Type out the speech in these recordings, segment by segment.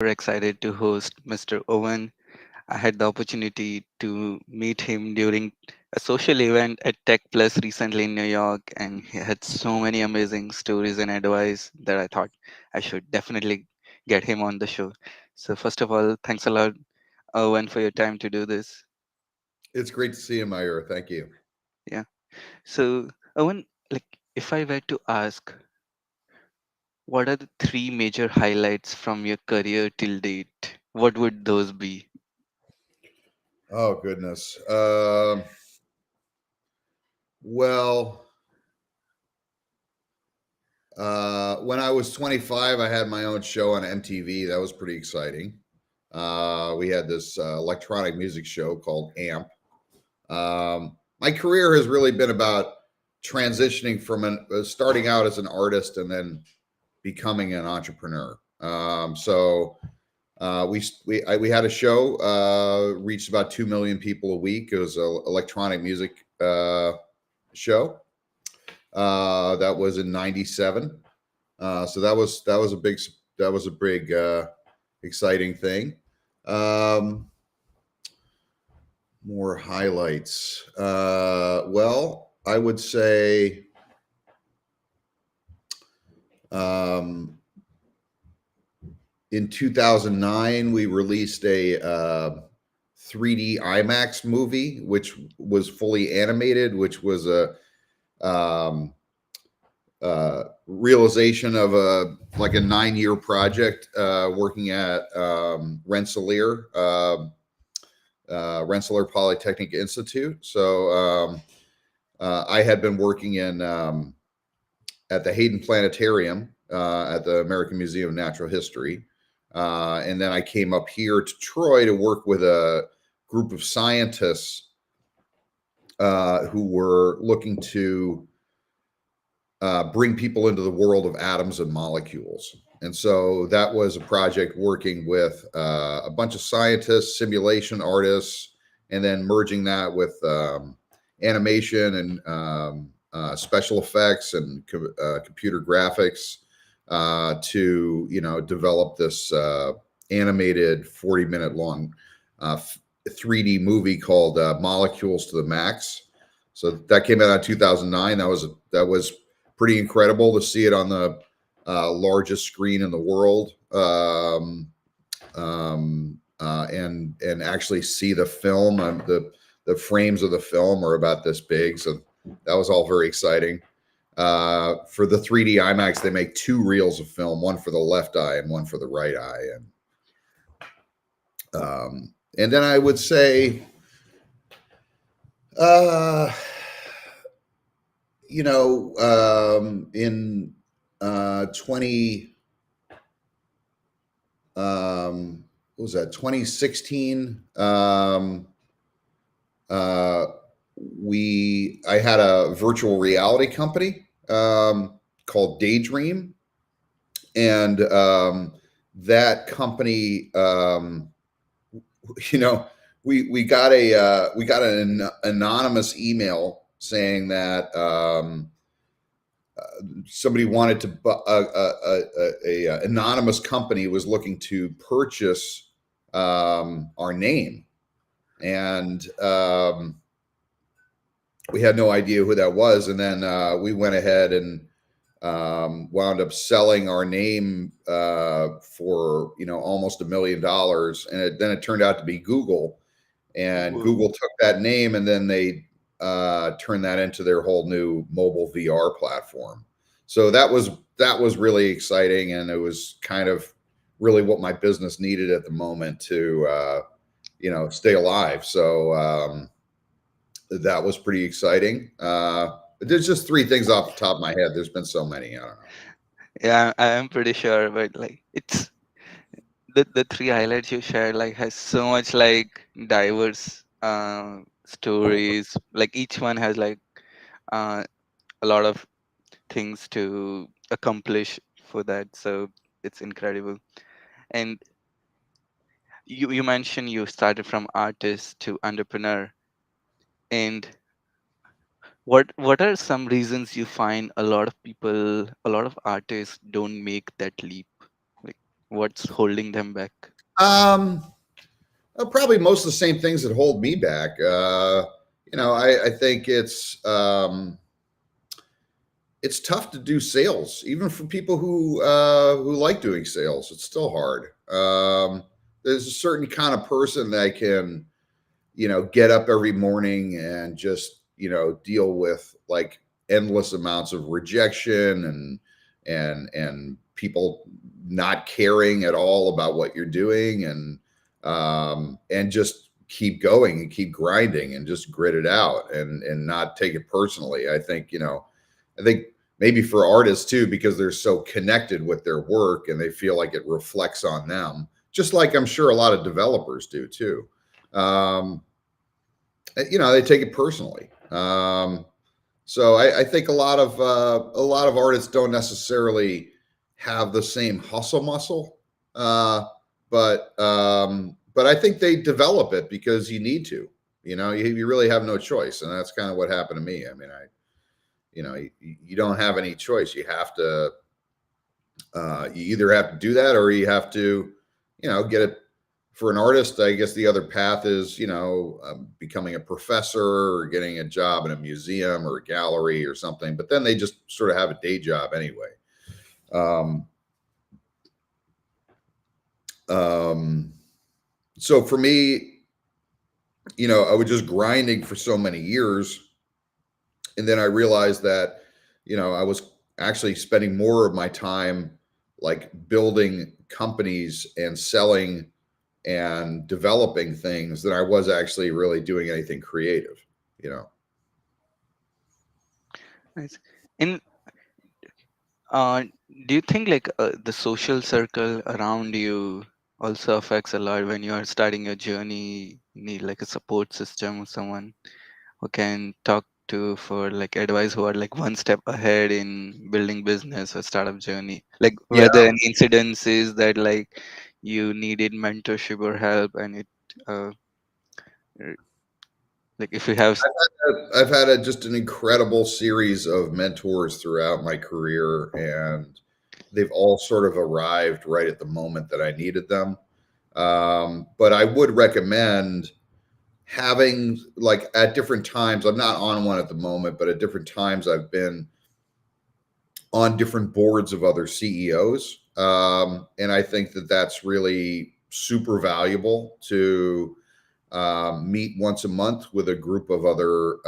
super excited to host Mr. Owen. I had the opportunity to meet him during a social event at Tech Plus recently in New York, and he had so many amazing stories and advice that I thought I should definitely get him on the show. So, first of all, thanks a lot, Owen, for your time to do this. It's great to see you, Mayur. Thank you. Yeah. So, Owen, like, if I were to ask, what are the three major highlights from your career till date? What would those be? Oh goodness. Well, when I was 25, I had my own show on MTV. That was pretty exciting. We had this electronic music show called AMP. My career has really been about transitioning from starting out as an artist and then becoming an entrepreneur. We had a show, reached about 2 million people a week. It was an electronic music show. That was in '97. So that was a big exciting thing. Um, More highlights. Well, I would say um, in 2009 we released a 3D IMAX movie, which was fully animated, which was a um, realization of a 9 year project working at Rensselaer Polytechnic Institute. I had been working in at the Hayden Planetarium at the American Museum of Natural History. And then I came up here to Troy to work with a group of scientists who were looking to bring people into the world of atoms and molecules. And so that was a project working with a bunch of scientists, simulation artists, and then merging that with animation and special effects and computer graphics to develop this animated 40-minute long 3D movie called Molecules to the Max. So that came out in 2009. That was pretty incredible to see it on the largest screen in the world, and actually see the film. The frames of the film are about this big, so that was all very exciting. For the 3D IMAX, they make two reels of film, one for the left eye and one for the right eye, and then I would say, uh, in 20 what was that 2016, uh, we I had a virtual reality company called Daydream, and that company, you know we got an anonymous email saying that somebody wanted to a anonymous company was looking to purchase our name, and we had no idea who that was. And then we went ahead and wound up selling our name for almost $1 million, and then it turned out to be Google, and Whoa. Google took that name and then they turned that into their whole new mobile VR platform. So that was really exciting, and it was kind of really what my business needed at the moment to stay alive. So that was pretty exciting. There's just three things off the top of my head. There's been so many. I don't know. Yeah, I am pretty sure, but like it's the three highlights you shared like has so much like diverse stories. Like each one has like uh, a lot of things to accomplish for that. So it's incredible. And you mentioned you started from artist to entrepreneur. And what are some reasons you find a lot of people, a lot of artists don't make that leap? Like, What's holding them back? Um, Probably most of the same things that hold me back. I think it's tough to do sales, even for people who like doing sales. It's still hard. There's a certain kind of person that can, get up every morning and just, deal with like endless amounts of rejection and people not caring at all about what you're doing, and just keep going and keep grinding and just grit it out and not take it personally. I think maybe for artists too, because they're so connected with their work and they feel like it reflects on them, just like I'm sure a lot of developers do too. Um, they take it personally. So I think a lot of artists don't necessarily have the same hustle muscle, but I think they develop it because you need to. You really have no choice, and that's kind of what happened to me. I mean, you don't have any choice. You either have to do that or you have to, get it. For an artist, I guess the other path is, becoming a professor or getting a job in a museum or a gallery or something. But then they just sort of have a day job anyway. Um, um, so for me, I was just grinding for so many years, and then I realized that, I was actually spending more of my time like building companies and selling and developing things than I was actually really doing anything creative, you know. Nice. And uh, do you think like the social circle around you also affects a lot when you are starting your journey? You need like a support system or someone who can talk to for like advice, who are like one step ahead in building business or startup journey. Like Yeah, whether any incidences that like you needed mentorship or help, and it uh, r- like if you have. I've had just an incredible series of mentors throughout my career, and they've all sort of arrived right at the moment that I needed them. But I would recommend having, like, at different times. I'm not on one at the moment, but at different times I've been on different boards of other CEOs. And I think that that's really super valuable to meet once a month with a group of other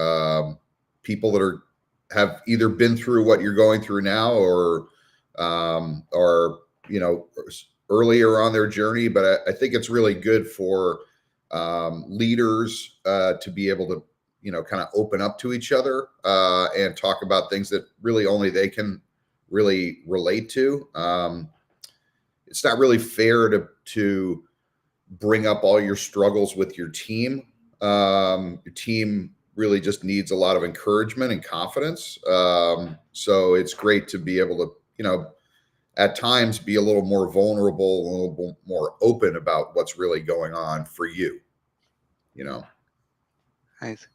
people that have either been through what you're going through now or are, earlier on their journey. But I think it's really good for leaders to be able to, kind of open up to each other and talk about things that really only they can really relate to. It's not really fair to bring up all your struggles with your team. Your team really just needs a lot of encouragement and confidence. So it's great to be able to, at times be a little more vulnerable, a little more open about what's really going on for you, you know. Nice.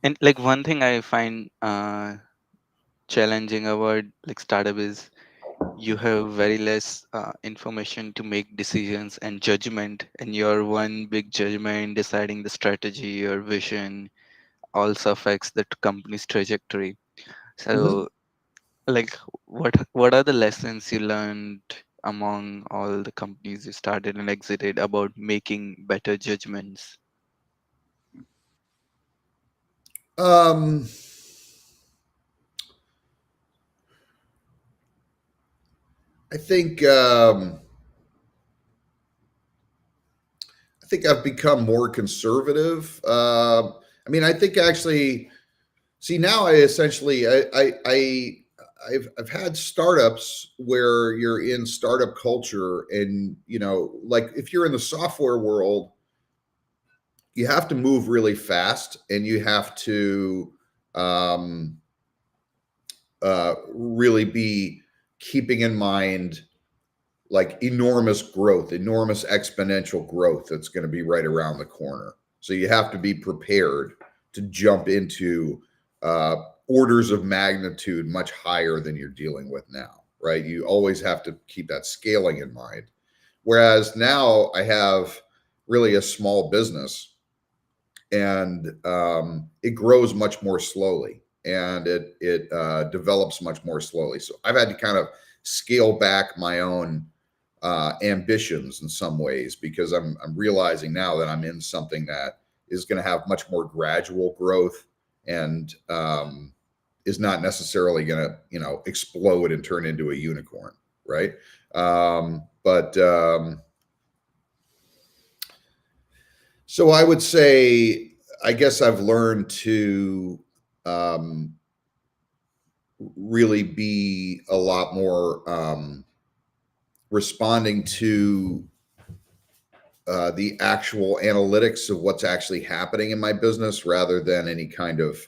And like one thing I find challenging about like startup is you have very less information to make decisions and judgment, and your one big judgment deciding the strategy or vision also affects the company's trajectory. Mm-hmm. So like what are the lessons you learned among all the companies you started and exited about making better judgments? Um, I think I've become more conservative. I mean, I think actually, see, now I essentially I've had startups where you're in startup culture, and, like, if you're in the software world, you have to move really fast, and you have to um, really be keeping in mind like enormous growth, enormous exponential growth that's going to be right around the corner. So you have to be prepared to jump into orders of magnitude much higher than you're dealing with now, right? You always have to keep that scaling in mind. Whereas now I have really a small business, and it grows much more slowly, and it develops much more slowly. So I've had to kind of scale back my own ambitions in some ways, because I'm realizing now that I'm in something that is going to have much more gradual growth, and is not necessarily going to explode and turn into a unicorn, right? But So I would say, I guess I've learned to um, really be a lot more responding to the actual analytics of what's actually happening in my business, rather than any kind of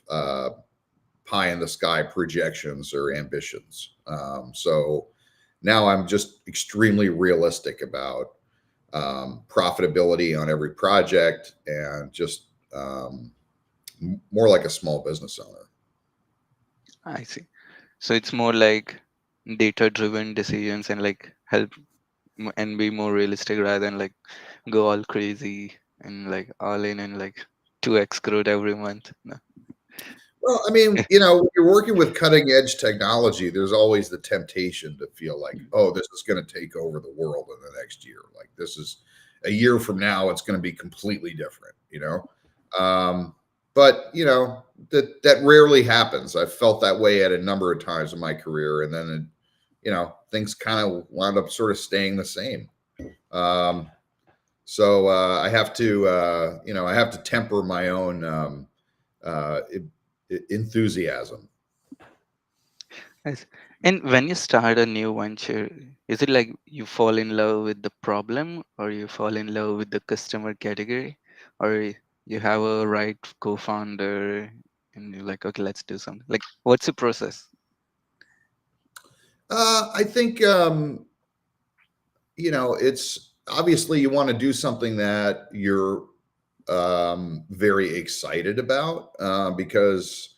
pie in the sky projections or ambitions. So now I'm just extremely realistic about profitability on every project, and just more like a small business owner. I see. So it's more like data driven decisions and like help and be more realistic rather than like go all crazy and like all in and like 2x growth every month. No. Well, I mean, when you're working with cutting edge technology, there's always the temptation to feel like, oh, this is going to take over the world in the next year. Like, this is a year from now, it's going to be completely different. Um, but that rarely happens. I've felt that way at a number of times in my career, and then things kind of wound up sort of staying the same. Um, so I have to temper my own uh, enthusiasm. Nice. And when you start a new venture, is it like you fall in love with the problem or you fall in love with the customer category, or you have a right co-founder and you're like, okay, let's do something. Like, what's the process? I think it's obviously you want to do something that you're very excited about, because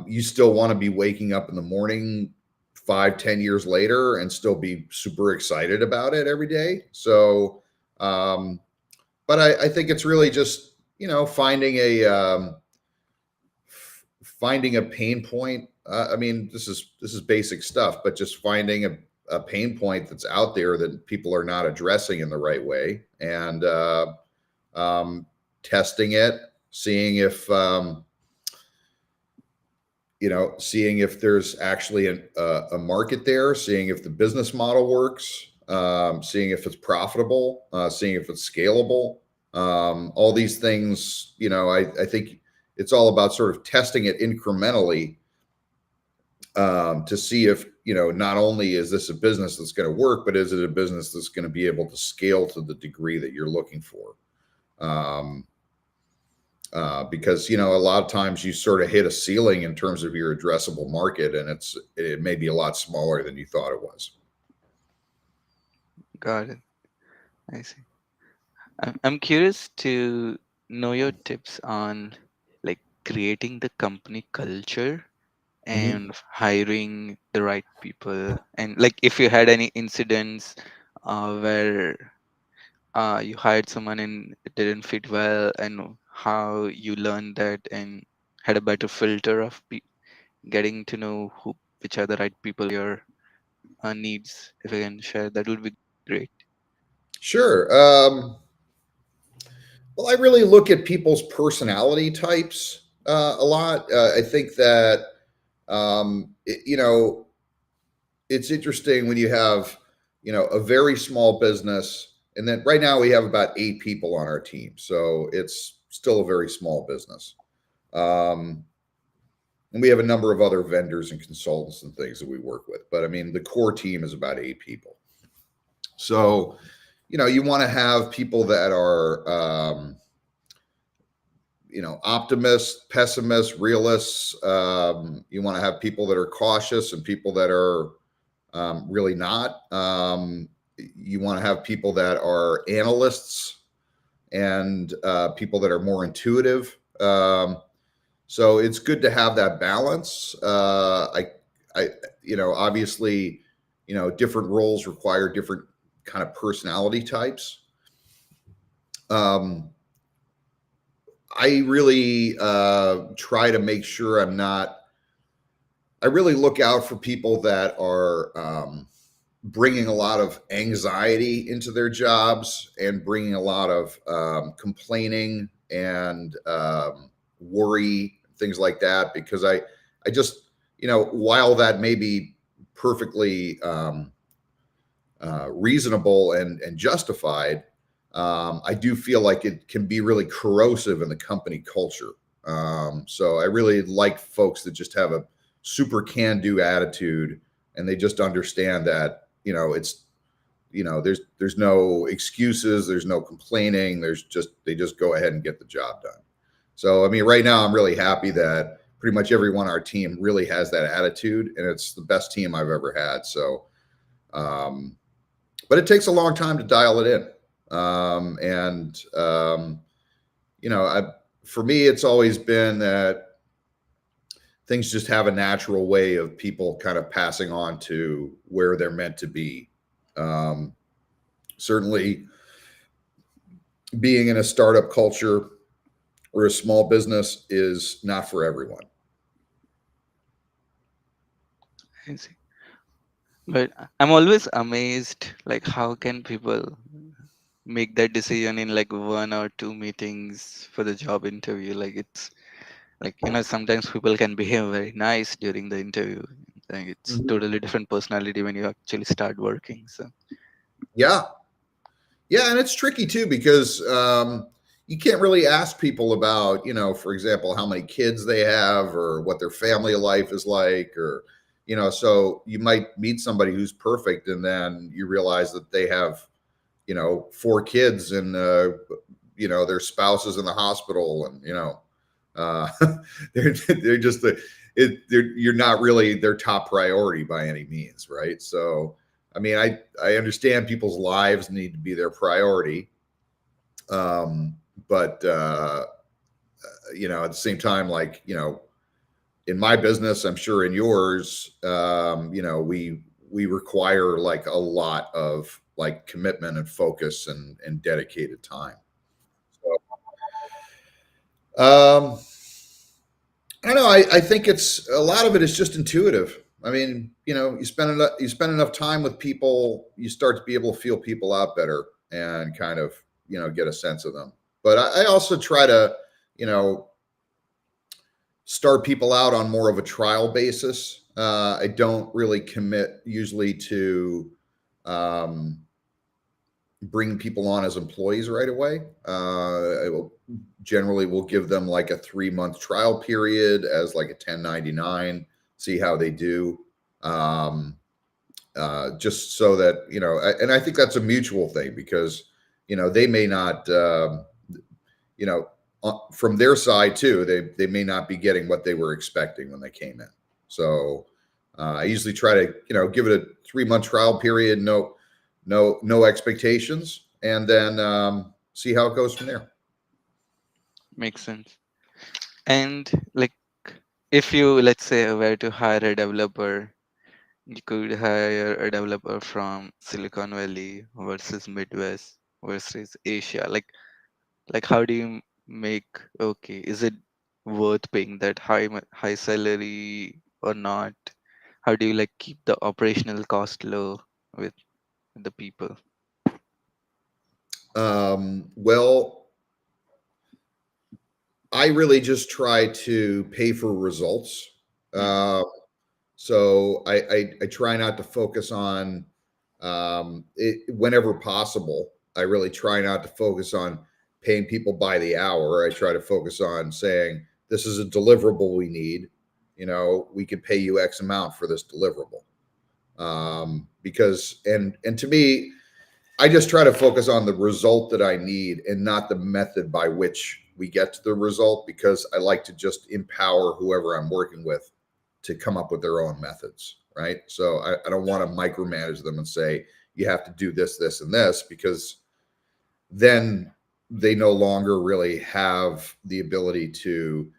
you still want to be waking up in the morning 5, 10 years later and still be super excited about it every day. So, but I think it's really just finding a pain point. I mean, this is basic stuff, but just finding a pain point that's out there that people are not addressing in the right way, and um, testing it, seeing if seeing if there's actually a market there, seeing if the business model works, seeing if it's profitable, seeing if it's scalable. All these things, I think it's all about sort of testing it incrementally, to see if, not only is this a business that's going to work, but is it a business that's going to be able to scale to the degree that you're looking for. Um, because a lot of times you sort of hit a ceiling in terms of your addressable market, and it may be a lot smaller than you thought it was. Got it. I see. I'm curious to know your tips on like creating the company culture Mm-hmm. and hiring the right people, and like if you had any incidents where you hired someone and it didn't fit well, and how you learned that and had a better filter of getting to know which are the right people your needs. If you can share, that would be great. Sure. Well, I really look at people's personality types a lot. I think that it's interesting when you have a very small business, and then right now we have about 8 people on our team, so it's still a very small business. Um, and we have a number of other vendors and consultants and things that we work with, but I mean the core team is about 8 people. So you want to have people that are optimists, pessimists, realists. You want to have people that are cautious and people that are really not. You want to have people that are analysts, and people that are more intuitive. So it's good to have that balance. I, obviously, different roles require different kind of personality types. Um, I really try to make sure I'm not. I really look out for people that are bringing a lot of anxiety into their jobs and bringing a lot of complaining and worry, things like that. Because I just, while that may be perfectly reasonable and justified, I do feel like it can be really corrosive in the company culture. So I really like folks that just have a super can-do attitude, and they just understand that it's there's no excuses, there's no complaining, they just go ahead and get the job done. So I mean, right now I'm really happy that pretty much everyone on our team really has that attitude, and it's the best team I've ever had. So um, but it takes a long time to dial it in. And I, for me, it's always been that things just have a natural way of people kind of passing on to where they're meant to be. Um, Certainly, being in a startup culture or a small business is not for everyone. I see. But I'm always amazed, like how can people make that decision in like 1 or 2 meetings for the job interview? Like it's like sometimes people can behave very nice during the interview. Like it's Mhm. totally different personality when you actually start working. So Yeah, yeah, and it's tricky too because you can't really ask people about, for example, how many kids they have or what their family life is like, or so you might meet somebody who's perfect, and then you realize that they have, four kids, and their spouse is in the hospital, and uh, they're just you're not really their top priority by any means, right? So I mean, I understand people's lives need to be their priority, um, but at the same time, like in my business, I'm sure in yours, we require like a lot of like commitment and focus and dedicated time. So, I don't know. I think it's a lot of it is just intuitive. I mean, you spend enough time with people, you start to be able to feel people out better and kind of get a sense of them. But I also try to you know start people out on more of a trial basis. I don't really commit usually to um, bring people on as employees right away. I will generally will give them like a 3 month trial period as like a 1099, see how they do. Um, just so that and I think that's a mutual thing because they may not you know from their side too, they may not be getting what they were expecting when they came in. So I usually try to give it a 3 month trial period, no expectations, and then see how it goes from there. makes sense. And like if you let's say were to hire a developer, you could hire a developer from Silicon Valley versus Midwest versus Asia. Like how do you make okay? Is it worth paying that high salary or not? How do you like keep the operational cost low with the people? Well, I really just try to pay for results. Hmm. Uh, so I try not to focus on it whenever possible. I really try not to focus on paying people by the hour. I try to focus on saying, this is a deliverable we need. We can pay you X amount for this deliverable. Because and to me, I just try to focus on the result that I need and not the method by which we get to the result, because I like to just empower whoever I'm working with to come up with their own methods. Right. So I don't want to micromanage them and say, you have to do this, this, and this, because then they no longer really have the ability to,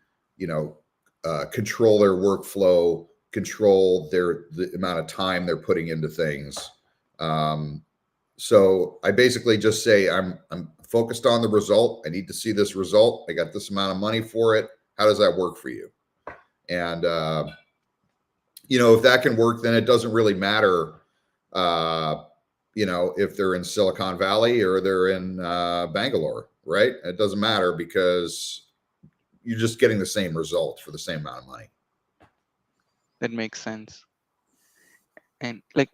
control their workflow, control the amount of time they're putting into things. Um, so I basically just say I'm focused on the result. I need to see this result. I got this amount of money for it. How does that work for you? And if that can work, then it doesn't really matter. Uh, if they're in Silicon Valley or they're in Bangalore, right? It doesn't matter because you're just getting the same result for the same amount of money. That makes sense. And like,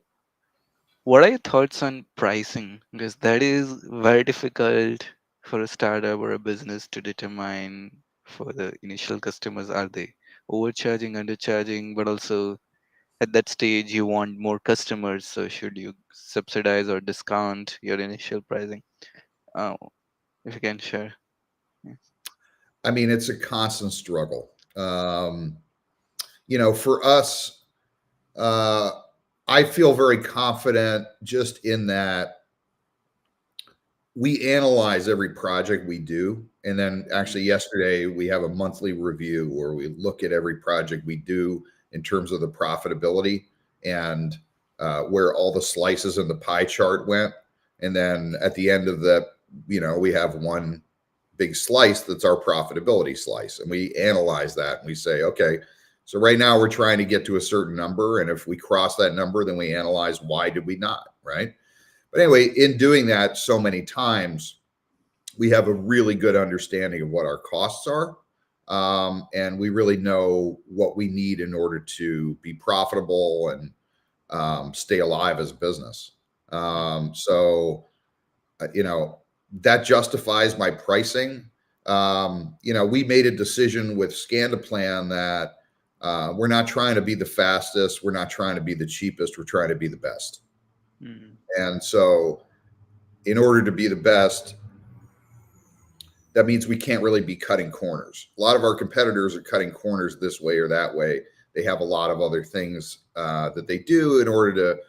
what are your thoughts on pricing? Because that is very difficult for a startup or a business to determine for the initial customers. Are they overcharging, undercharging? But also at that stage, you want more customers. So should you subsidize or discount your initial pricing? Oh, if you can share. Yeah. I mean, it's a constant struggle. For us, uh, I feel very confident just in that we analyze every project we do. And then actually, yesterday, we have a monthly review where we look at every project we do in terms of the profitability and where all the slices in the pie chart went. And then at the end of the, we have one big slice that's our profitability slice. And we analyze that and we say, okay, so right now we're trying to get to a certain number. And if we cross that number, then we analyze why did we not, right? But anyway, in doing that so many times, we have a really good understanding of what our costs are. And we really know what we need in order to be profitable and stay alive as a business. So, that justifies my pricing. We made a decision with Scandaplan that we're not trying to be the fastest, we're not trying to be the cheapest, we're trying to be the best. Mm, And so, in order to be the best, that means we can't really be cutting corners. A lot of our competitors are cutting corners this way or that way. They have a lot of other things that they do in order to,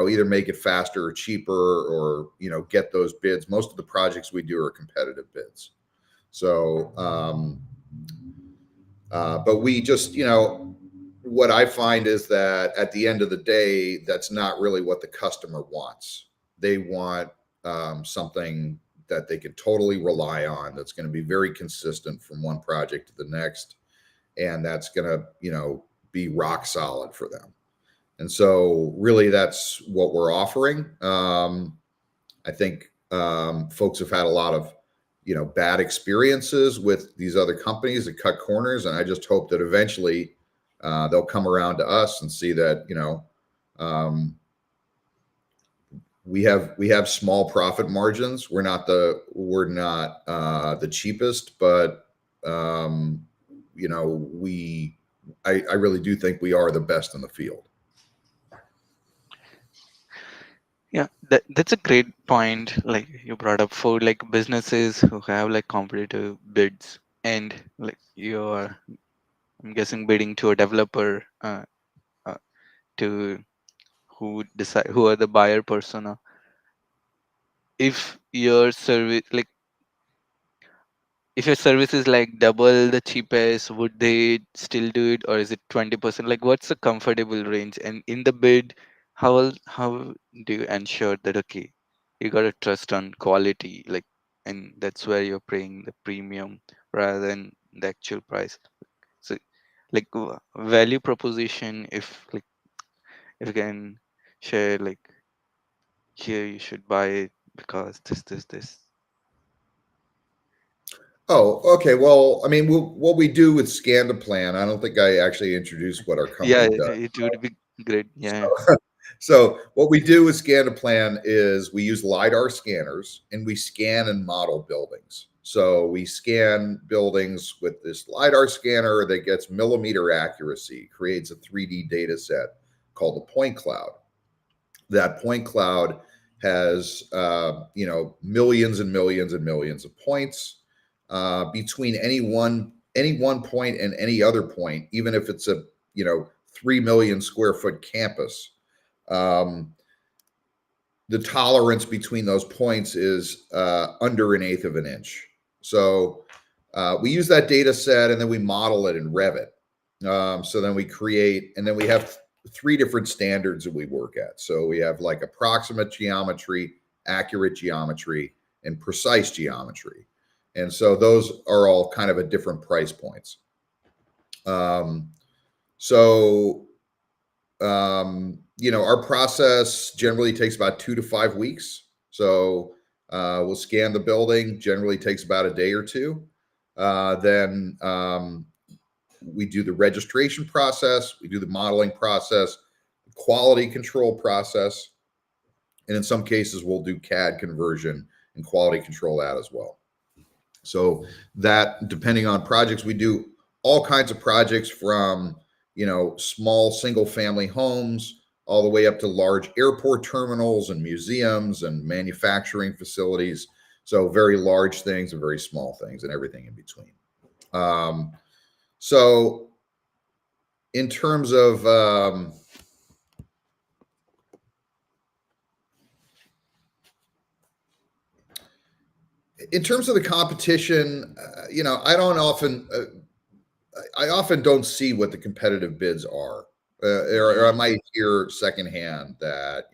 either make it faster or cheaper or, get those bids. Most of the projects we do are competitive bids. So, but we just, what I find is that at the end of the day, that's not really what the customer wants. They want something that they can totally rely on, that's going to be very consistent from one project to the next, and that's going to, be rock solid for them. And so, really, that's what we're offering. I think folks have had a lot of, bad experiences with these other companies that cut corners, and I just hope that eventually they'll come around to us and see that, um, we have small profit margins. We're not the cheapest, but I really do think we are the best in the field. yeah, that's a great point. Like you brought up for like businesses who have like competitive bids, and like you're, I'm guessing, bidding to a developer, uh, to who decide who are the buyer persona. If your service like if your service is like double the cheapest, would they still do it, or is it 20%? Like, what's the comfortable range? And in the bid, how do you ensure that okay, you got to trust on quality, like, and that's where you're paying the premium rather than the actual price. So, like, value proposition, if you can share, like, here you should buy it because this. Oh, okay. Well, I mean, what we do with Scandaplan, I don't think I actually introduced what our Yeah, company does. it would be great. Yeah. So what we do with Scandaplan is we use Lidar scanners and we scan and model buildings. So we scan buildings with this Lidar scanner that gets millimeter accuracy, creates a 3D data set called the point cloud. That point cloud has millions and millions and millions of points between any one point and any other point, even if it's a 3 million square foot campus. Um, the tolerance between those points is under an eighth of an inch. So we use that data set and then we model it in Revit. So then we create, and then we have three different standards that we work at. So we have like approximate geometry, accurate geometry, and precise geometry. And so those are all kind of at different price points. Um, so, our process generally takes about 2 to 5 weeks. So we'll scan the building, generally takes about a day or two. Then we do the registration process, we do the modeling process, quality control process, and in some cases we'll do CAD conversion and quality control that as well. So that, depending on projects, we do all kinds of projects from small single family homes all the way up to large airport terminals and museums and manufacturing facilities. So very large things and very small things and everything in between. So in terms of the competition, I often don't see what the competitive bids are, or I Mm. might hear secondhand that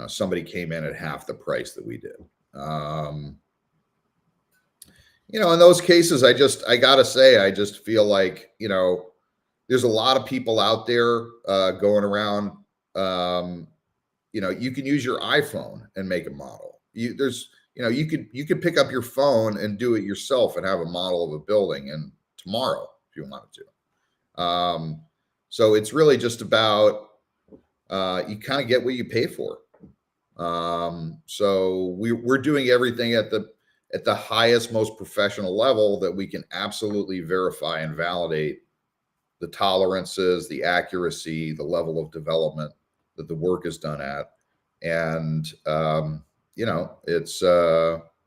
somebody came in at half the price that we did. In those cases, I gotta say, I just feel like there's a lot of people out there going around. You can use your iPhone and make a model. You could pick up your phone and do it yourself and have a model of a building and tomorrow if you wanted to. So it's really just about you kind of get what you pay for. So we're doing everything at the highest, most professional level that we can absolutely verify and validate the tolerances, the accuracy, the level of development that the work is done at, and it's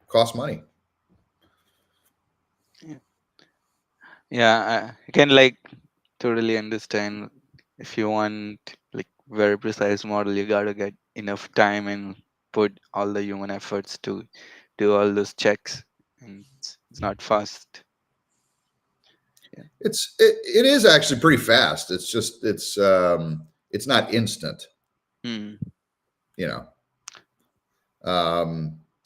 costs money. Yeah, yeah, I can like totally understand. If you want like very precise model, you gotta get enough time and put all the human efforts to do all those checks, and it's not fast. Yeah. It is actually pretty fast. It's just it's not instant. Hmm. You know, I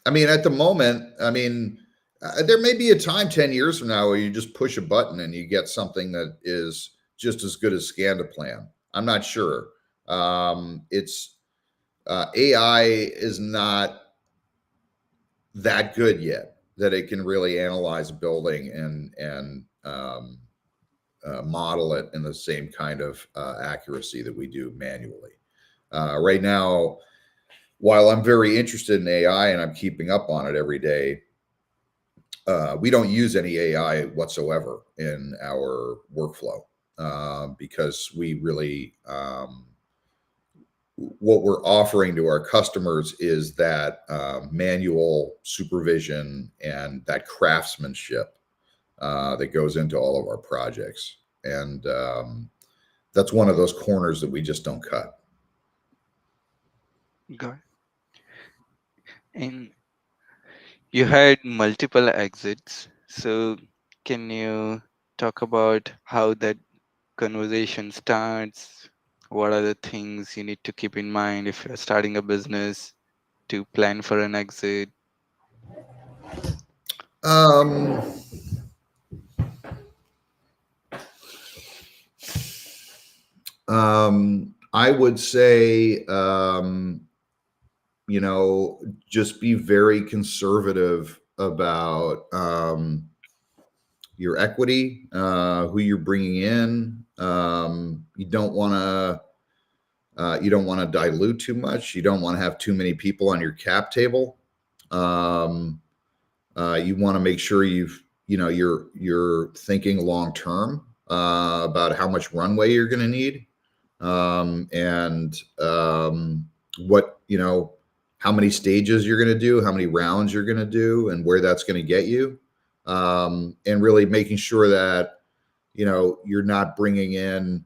mean, at the moment, there may be a time 10 years from now where you just push a button and you get something that is just as good as scan to plan. I'm not sure. It's AI is not that good yet that it can really analyze a building and model it in the same kind of accuracy that we do manually. Right now, while I'm very interested in AI and I'm keeping up on it every day, we don't use any AI whatsoever in our workflow because we really what we're offering to our customers is that manual supervision and that craftsmanship that goes into all of our projects. And that's one of those corners that we just don't cut. Got it. And you had multiple exits, so can you talk about how that conversation starts? What are the things you need to keep in mind if you're starting a business to plan for an exit? Um, I would say, just be very conservative about your equity, who you're bringing in. You don't want to dilute too much. You don't want to have too many people on your cap table. Um, you want to make sure you're thinking long term about how much runway you're going to need, and what how many stages you're going to do, how many rounds you're going to do, and where that's going to get you, and really making sure that you're not bringing in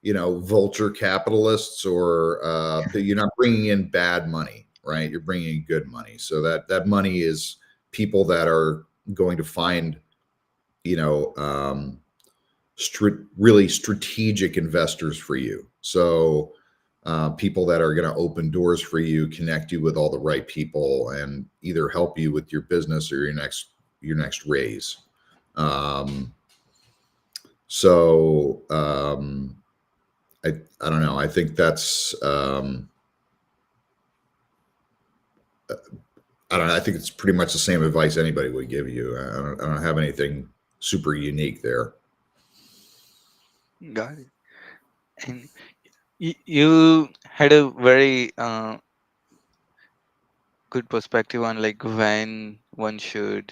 vulture capitalists or you're not bringing in bad money, right? You're bringing in good money, so that money is people that are going to find you know um, really strategic investors for you. So people that are going to open doors for you, connect you with all the right people, and either help you with your business or your next raise. Um, so I don't know. I think that's I don't know. I think it's pretty much the same advice anybody would give you. I don't have anything super unique there. Got it. And you had a very good perspective on like when one should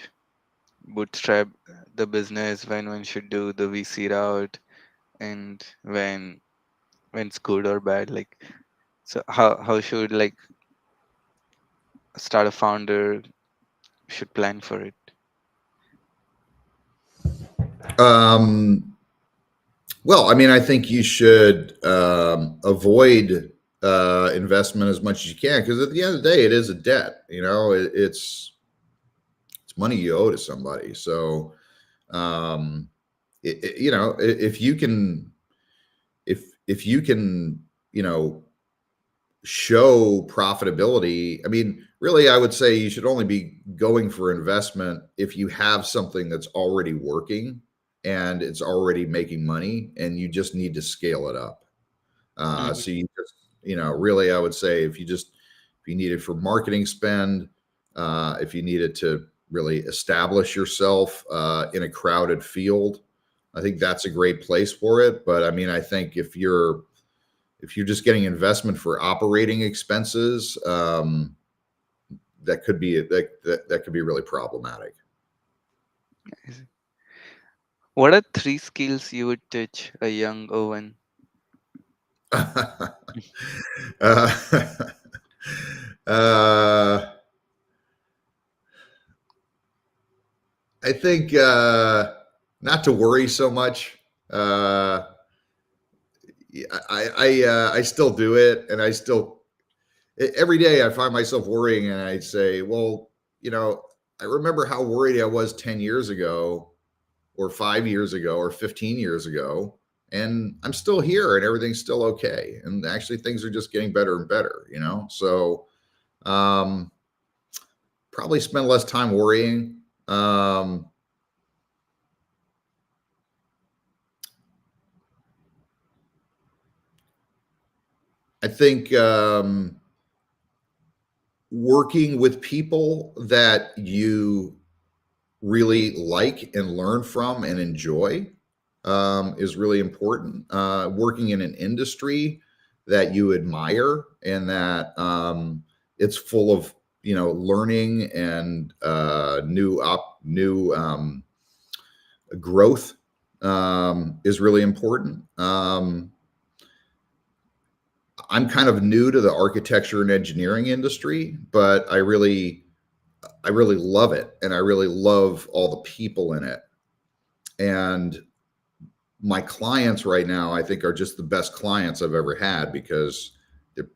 bootstrap the business, when one should do the VC route, and when it's good or bad. Like, so how should like start a founder should plan for it. Um, Well, I mean, I think you should avoid investment as much as you can, because at the end of the day, it is a debt. It's money you owe to somebody. So, um, if you can, if you can, show profitability. I mean, really, I would say you should only be going for investment if you have something that's already working and it's already making money, and you just need to scale it up. Mhm. So you just, really, I would say if you need it for marketing spend, if you need it to really establish yourself in a crowded field, I think that's a great place for it. But I mean, I think if you're just getting investment for operating expenses, that could be really problematic. What are three skills you would teach a young Owen? uh, uh, I think not to worry so much. I still do it, and every day I find myself worrying, and I say, well, I remember how worried I was 10 years ago, or 5 years ago, or 15 years ago, and I'm still here, and everything's still okay, and actually things are just getting better and better. So um, probably spend less time worrying. I think working with people that you really like and learn from and enjoy is really important. Working in an industry that you admire and that it's full of learning and new growth is really important. I'm kind of new to the architecture and engineering industry, but I really love it, and I really love all the people in it. And my clients right now, I think, are just the best clients I've ever had, because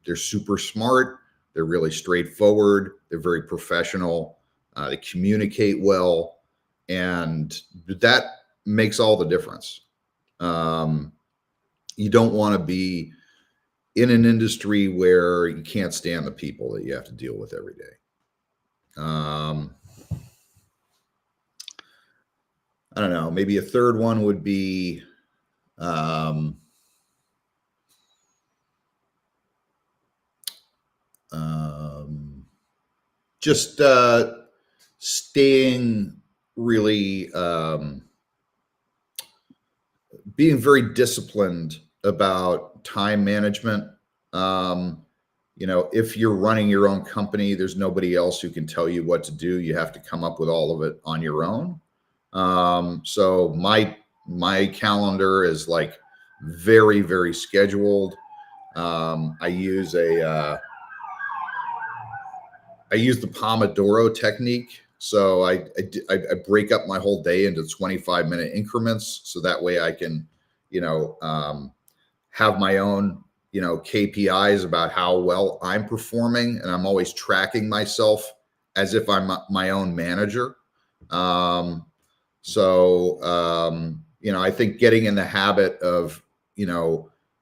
they're super smart, they're really straightforward, they're very professional, they communicate well, and that makes all the difference. Um, you don't want to be in an industry where you can't stand the people that you have to deal with every day. Um, I don't know. Maybe a third one would be um, um, just staying really, being very disciplined about time management. Um, if you're running your own company, there's nobody else who can tell you what to do. You have to come up with all of it on your own. So my calendar is like very, very scheduled. I use the Pomodoro technique. So I break up my whole day into 25-minute increments, so that way I can, you know, um, have my own, KPIs about how well I'm performing, and I'm always tracking myself as if I'm my own manager. Um, so I think getting in the habit of,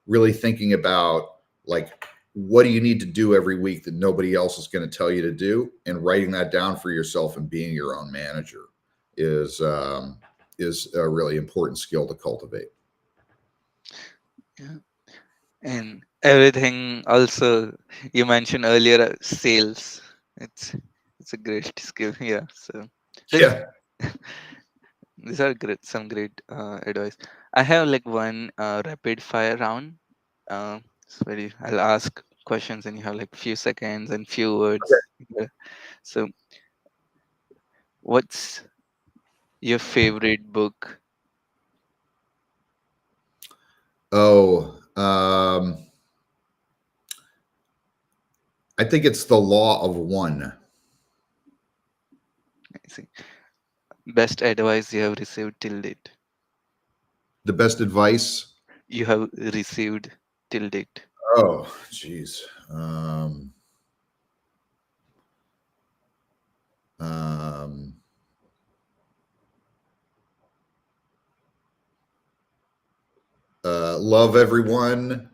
really thinking about, like, what do you need to do every week that nobody else is going to tell you to do, and writing that down for yourself and being your own manager is a really important skill to cultivate. Yeah. And everything also you mentioned earlier, sales. It's it's a great skill. Yeah. So there's Yeah. these are great, some great advice. I have like one rapid fire round. So I'll ask questions and you have like few seconds and few words. Yeah. So what's your favorite book? Oh, I think it's The Law of One. I see. Best advice you have received till date. The best advice. You have received till date. Oh, geez. Um, Love everyone,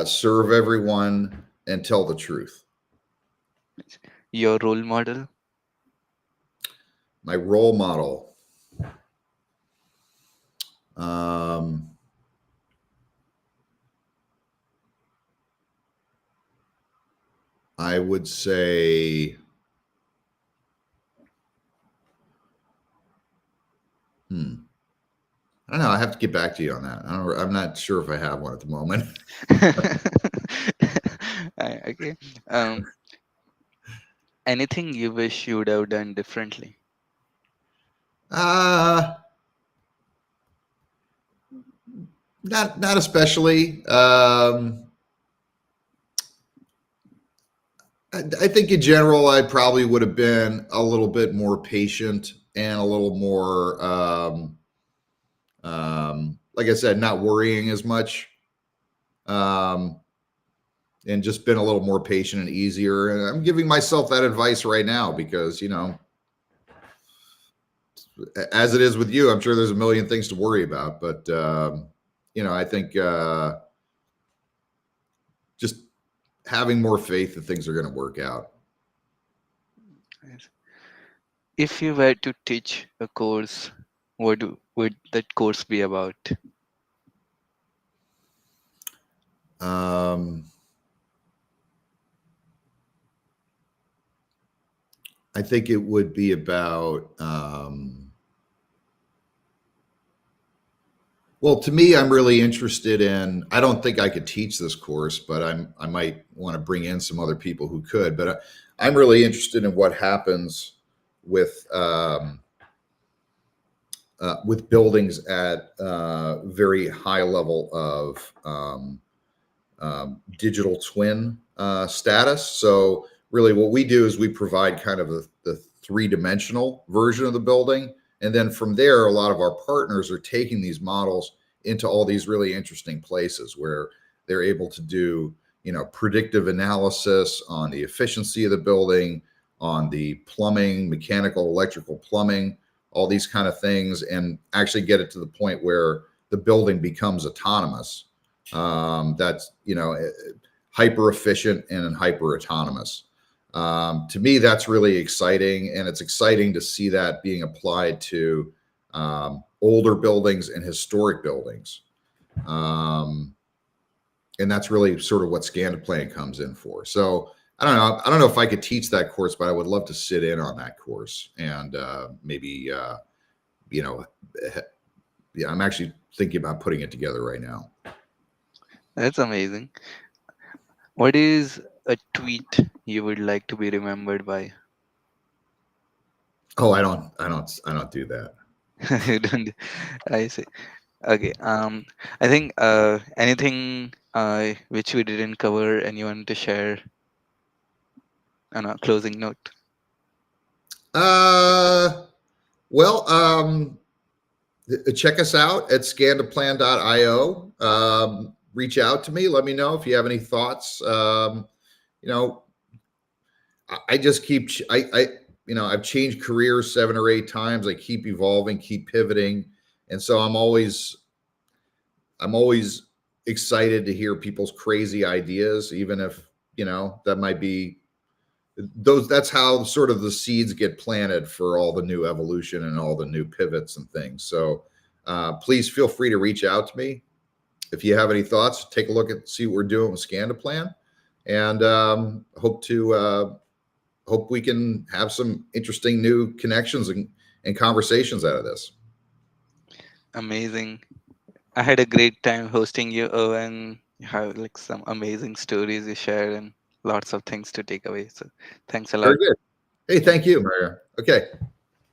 serve everyone, and tell the truth. Your role model. My role model. Um, I would say, I don't know. I have to get back to you on that. I'm not sure if I have one at the moment. Okay. Um, anything you wish you would have done differently? Uh, not especially. I think in general, I probably would have been a little bit more patient and a little more, like I said, not worrying as much, um, and just been a little more patient and easier. And I'm giving myself that advice right now because, as it is with you, I'm sure there's a million things to worry about. But, I think just having more faith that things are going to work out. Yes. If you were to teach a course, would that course be about? Um, I think it would be about, well, to me, I'm really interested in. I don't think I could teach this course, but I might want to bring in some other people who could. But I'm really interested in what happens with buildings at very high level of digital twin status. So really, what we do is we provide kind of the three-dimensional version of the building, and then from there, a lot of our partners are taking these models into all these really interesting places where they're able to do, predictive analysis on the efficiency of the building, on the plumbing, mechanical, electrical plumbing, all these kind of things, and actually get it to the point where the building becomes autonomous. That's hyper efficient and hyper autonomous. To me, that's really exciting, and it's exciting to see that being applied to older buildings and historic buildings. Um, and that's really sort of what ScandiPlan comes in for. So I don't know. I don't know if I could teach that course, but I would love to sit in on that course and maybe you know, yeah, I'm actually thinking about putting it together right now. That's amazing. What is a tweet you would like to be remembered by? Oh, I don't do that. You don't. I see. Okay. I think anything which we didn't cover and you want to share on a closing note. Uh, well, check us out at scandaplan.io. Reach out to me. Let me know if you have any thoughts. You know, I just keep, I've changed careers 7 or 8 times. I keep evolving, keep pivoting. And so I'm always excited to hear people's crazy ideas, even if, that might be those that's how sort of the seeds get planted for all the new evolution and all the new pivots and things. So please feel free to reach out to me if you have any thoughts. Take a look at see what we're doing with Scandaplan, and hope we can have some interesting new connections and conversations out of this. Amazing. I had a great time hosting you, Owen. You have like some amazing stories you shared and lots of things to take away. So thanks a Very lot. good. Hey, Yeah. thank you, Maria. Okay.